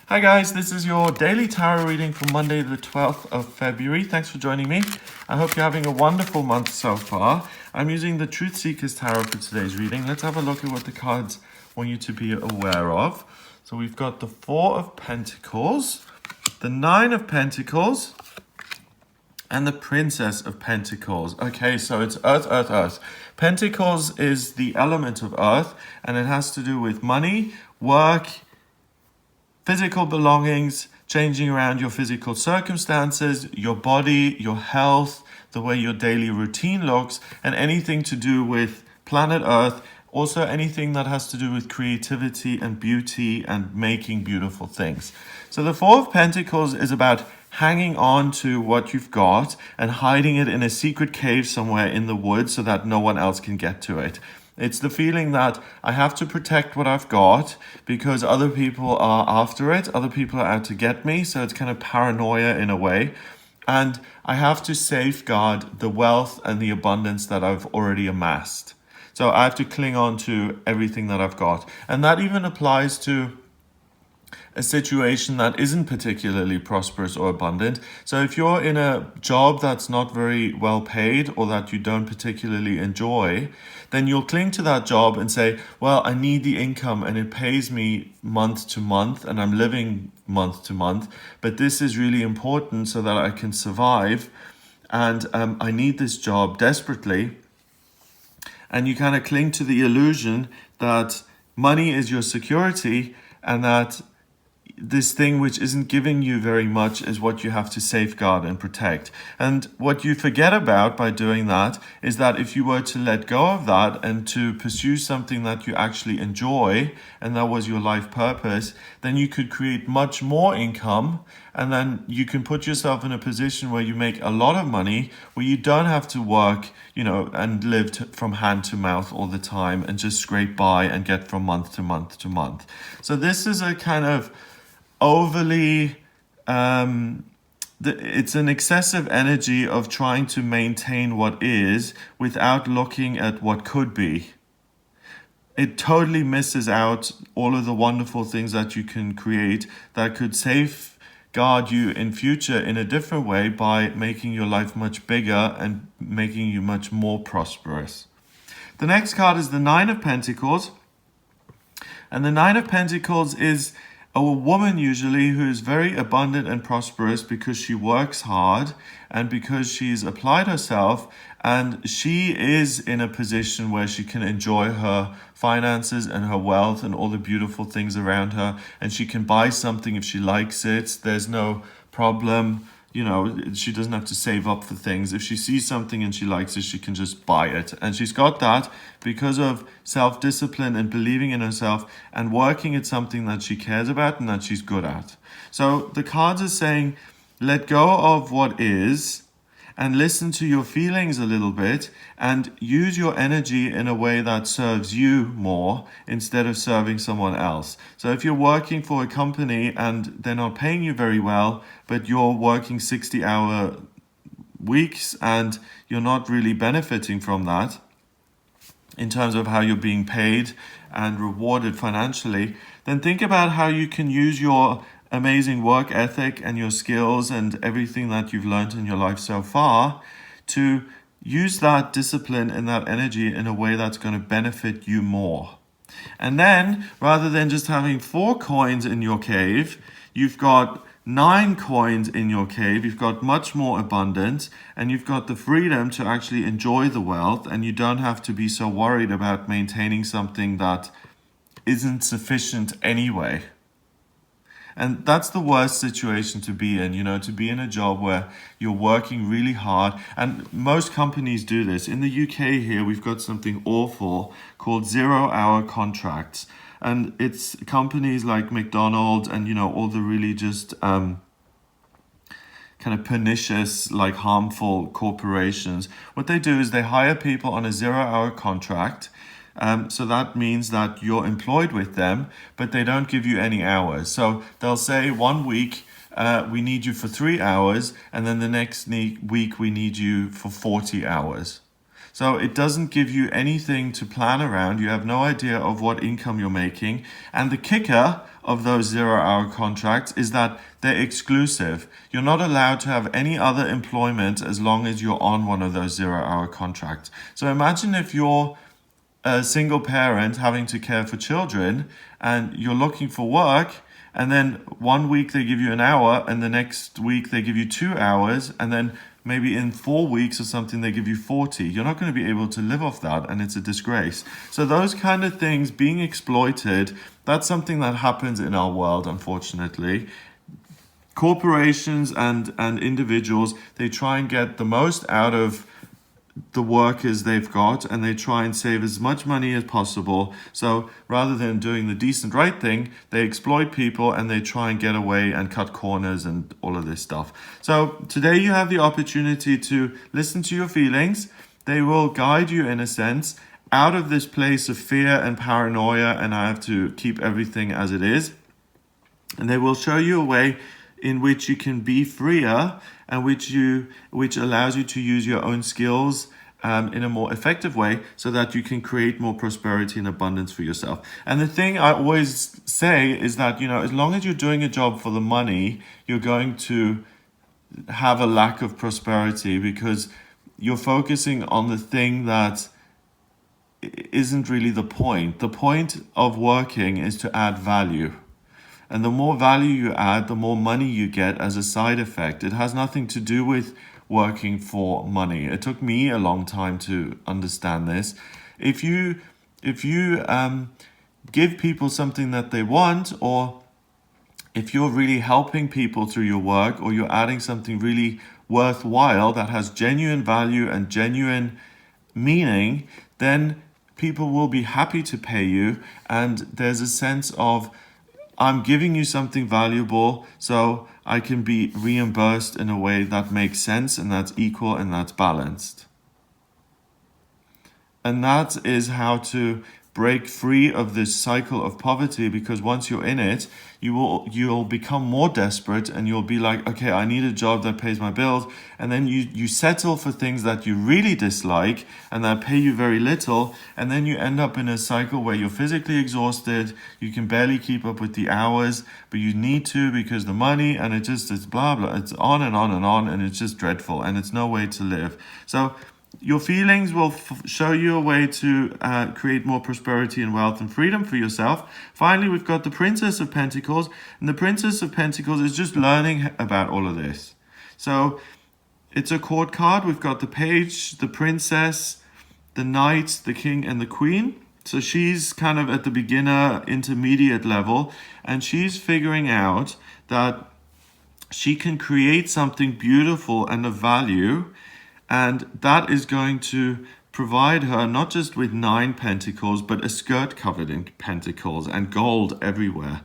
Hi guys, this is your daily tarot reading for Monday the 12th of February. Thanks for joining me. I hope you're having a wonderful month so far. I'm using the Truth Seekers Tarot for today's reading. Let's have a look at what the cards want you to be aware of. So we've got the Four of Pentacles, the Nine of Pentacles, and the Princess of Pentacles. Okay, so it's Earth, Earth, Earth. Pentacles is the element of Earth, and it has to do with money, work, physical belongings, changing around your physical circumstances, your body, your health, the way your daily routine looks, and anything to do with planet Earth. Also anything that has to do with creativity and beauty and making beautiful things. So the Four of Pentacles is about hanging on to what you've got and hiding it in a secret cave somewhere in the woods so that no one else can get to it. It's the feeling that I have to protect what I've got because other people are after it. Other people are out to get me. So it's kind of paranoia in a way. And I have to safeguard the wealth and the abundance that I've already amassed. So I have to cling on to everything that I've got. And that even applies to a situation that isn't particularly prosperous or abundant. So if you're in a job that's not very well paid or that you don't particularly enjoy, then you'll cling to that job and say, well, I need the income and it pays me month to month and I'm living month to month, but this is really important so that I can survive and I need this job desperately. And you kind of cling to the illusion that money is your security and that this thing which isn't giving you very much is what you have to safeguard and protect. And what you forget about by doing that is that if you were to let go of that and to pursue something that you actually enjoy, and that was your life purpose, then you could create much more income. And then you can put yourself in a position where you make a lot of money, where you don't have to work, and live from hand to mouth all the time and just scrape by and get from month to month to month. So this is a kind of overly it's an excessive energy of trying to maintain what is without looking at what could be. It totally misses out all of the wonderful things that you can create that could safeguard you in future in a different way by making your life much bigger and making you much more prosperous. The next card is the Nine of Pentacles, and the Nine of Pentacles is a woman usually who is very abundant and prosperous because she works hard and because she's applied herself, and she is in a position where she can enjoy her finances and her wealth and all the beautiful things around her, and she can buy something if she likes it. There's no problem. She doesn't have to save up for things. If she sees something and she likes it, she can just buy it. And she's got that because of self-discipline and believing in herself and working at something that she cares about and that she's good at. So the cards are saying, let go of what is and listen to your feelings a little bit and use your energy in a way that serves you more instead of serving someone else. So if you're working for a company and they're not paying you very well, but you're working 60-hour weeks and you're not really benefiting from that in terms of how you're being paid and rewarded financially, then think about how you can use your amazing work ethic and your skills and everything that you've learned in your life so far to use that discipline and that energy in a way that's going to benefit you more. And then rather than just having 4 coins in your cave, you've got 9 coins in your cave. You've got much more abundance and you've got the freedom to actually enjoy the wealth, and you don't have to be so worried about maintaining something that isn't sufficient anyway. And that's the worst situation to be in, to be in a job where you're working really hard. And most companies do this. In the UK here, we've got something awful called 0-hour contracts. And it's companies like McDonald's and, all the really just kind of pernicious, harmful corporations. What they do is they hire people on a 0-hour contract. So that means that you're employed with them, but they don't give you any hours. So they'll say 1 week, we need you for 3 hours, and then the next week we need you for 40 hours. So it doesn't give you anything to plan around. You have no idea of what income you're making. And the kicker of those 0-hour contracts is that they're exclusive. You're not allowed to have any other employment as long as you're on one of those 0-hour contracts. So imagine if you're a single parent having to care for children and you're looking for work, and then one week they give you an hour and the next week they give you 2 hours, and then maybe in 4 weeks or something they give you 40. You're not going to be able to live off that, and it's a disgrace. So those kind of things being exploited, that's something that happens in our world, unfortunately. Corporations and individuals, they try and get the most out of the workers they've got, and they try and save as much money as possible. So rather than doing the decent right thing, they exploit people and they try and get away and cut corners and all of this stuff. So today you have the opportunity to listen to your feelings. They will guide you, in a sense, out of this place of fear and paranoia, and I have to keep everything as it is. And they will show you a way in which you can be freer, and which allows you to use your own skills in a more effective way, so that you can create more prosperity and abundance for yourself. And the thing I always say is that, as long as you're doing a job for the money, you're going to have a lack of prosperity, because you're focusing on the thing that isn't really the point. The point of working is to add value. And the more value you add, the more money you get as a side effect. It has nothing to do with working for money. It took me a long time to understand this. If you give people something that they want, or if you're really helping people through your work, or you're adding something really worthwhile that has genuine value and genuine meaning, then people will be happy to pay you. And there's a sense of, I'm giving you something valuable, so I can be reimbursed in a way that makes sense and that's equal and that's balanced. And that is how to break free of this cycle of poverty, because once you're in it, you'll become more desperate, and you'll be like, okay, I need a job that pays my bills, and then you settle for things that you really dislike and that pay you very little, and then you end up in a cycle where you're physically exhausted, you can barely keep up with the hours, but you need to because the money, and it's blah blah, it's on and on and on, and it's just dreadful, and it's no way to live. So your feelings will show you a way to create more prosperity and wealth and freedom for yourself. Finally, we've got the Princess of Pentacles. And the Princess of Pentacles is just learning about all of this. So it's a court card. We've got the Page, the Princess, the Knight, the King, and the Queen. So she's kind of at the beginner, intermediate level. And she's figuring out that she can create something beautiful and of value. And that is going to provide her not just with 9 pentacles, but a skirt covered in pentacles and gold everywhere.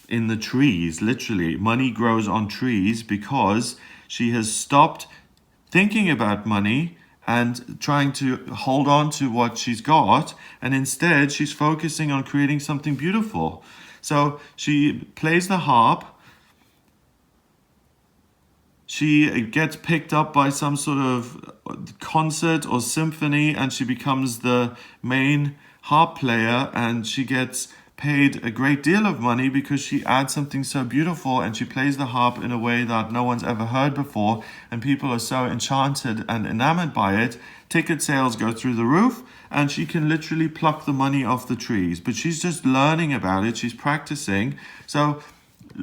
In the trees, literally. Money grows on trees because she has stopped thinking about money and trying to hold on to what she's got. And instead, she's focusing on creating something beautiful. So she plays the harp. She gets picked up by some sort of concert or symphony, and she becomes the main harp player, and she gets paid a great deal of money because she adds something so beautiful, and she plays the harp in a way that no one's ever heard before, and people are so enchanted and enamored by it. Ticket sales go through the roof, and she can literally pluck the money off the trees. But she's just learning about it. She's practicing. So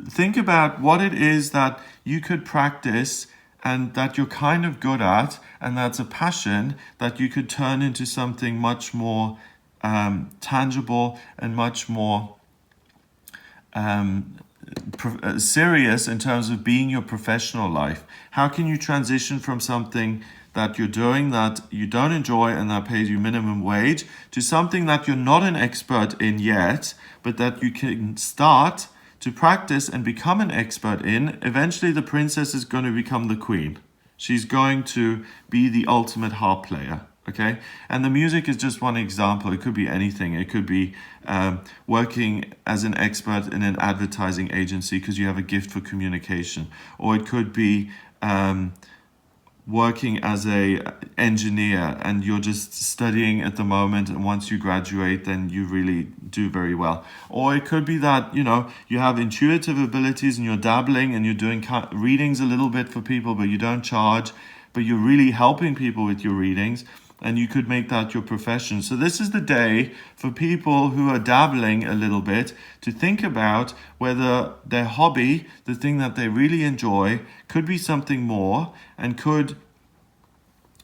think about what it is that you could practice and that you're kind of good at, and that's a passion that you could turn into something much more tangible and much more serious in terms of being your professional life. How can you transition from something that you're doing that you don't enjoy and that pays you minimum wage to something that you're not an expert in yet, but that you can start to practice and become an expert in? Eventually the princess is going to become the queen. She's going to be the ultimate harp player, okay? And the music is just one example. It could be anything. It could be working as an expert in an advertising agency because you have a gift for communication. Or it could be working as a engineer and you're just studying at the moment, and once you graduate then you really do very well. Or it could be that you have intuitive abilities and you're dabbling and you're doing readings a little bit for people, but you don't charge, but you're really helping people with your readings, and you could make that your profession. So this is the day for people who are dabbling a little bit to think about whether their hobby, the thing that they really enjoy, could be something more and could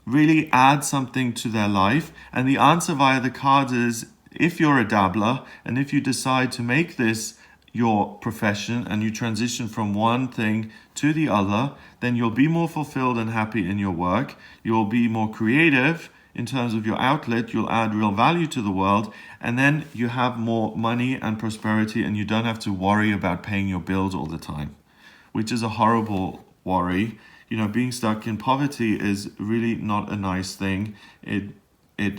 really add something to their life. And the answer via the cards is, if you're a dabbler and if you decide to make this your profession and you transition from one thing to the other, then you'll be more fulfilled and happy in your work. You'll be more creative in terms of your outlet. You'll add real value to the world, and then you have more money and prosperity, and you don't have to worry about paying your bills all the time, which is a horrible worry. Being stuck in poverty is really not a nice thing. It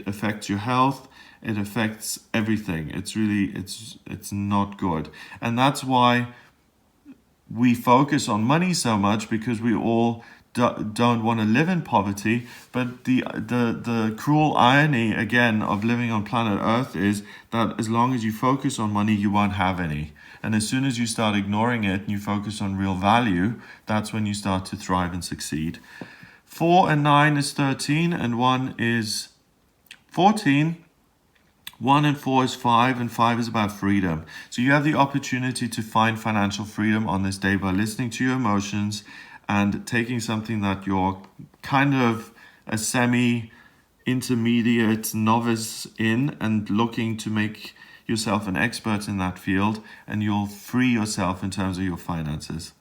affects your health. It affects everything. It's not good. And that's why we focus on money so much, because we all don't want to live in poverty. But the cruel irony again of living on planet Earth is that as long as you focus on money, you won't have any. And as soon as you start ignoring it and you focus on real value, that's when you start to thrive and succeed. 4 and 9 is 13, and 1 is 14. 1 and 4 is 5, and 5 is about freedom. So you have the opportunity to find financial freedom on this day by listening to your emotions and taking something that you're kind of a semi-intermediate novice in and looking to make yourself an expert in that field, and you'll free yourself in terms of your finances.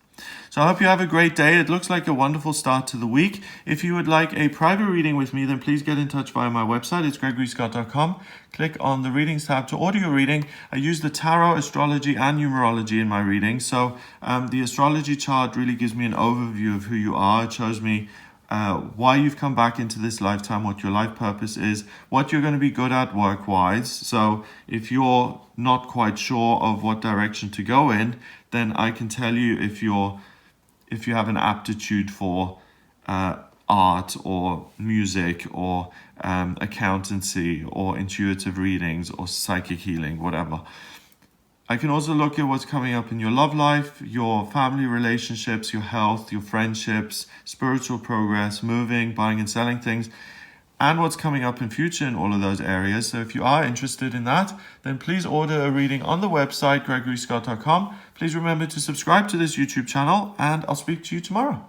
So I hope you have a great day. It looks like a wonderful start to the week. If you would like a private reading with me, then please get in touch via my website. It's gregoryscott.com. Click on the readings tab to order your reading. I use the tarot, astrology, and numerology in my reading. So the astrology chart really gives me an overview of who you are. It shows me why you've come back into this lifetime, what your life purpose is, what you're going to be good at work-wise. So if you're not quite sure of what direction to go in, then I can tell you if you have an aptitude for art or music or accountancy or intuitive readings or psychic healing, whatever. I can also look at what's coming up in your love life, your family relationships, your health, your friendships, spiritual progress, moving, buying and selling things, and what's coming up in future in all of those areas. So if you are interested in that, then please order a reading on the website, gregoryscott.com. Please remember to subscribe to this YouTube channel, and I'll speak to you tomorrow.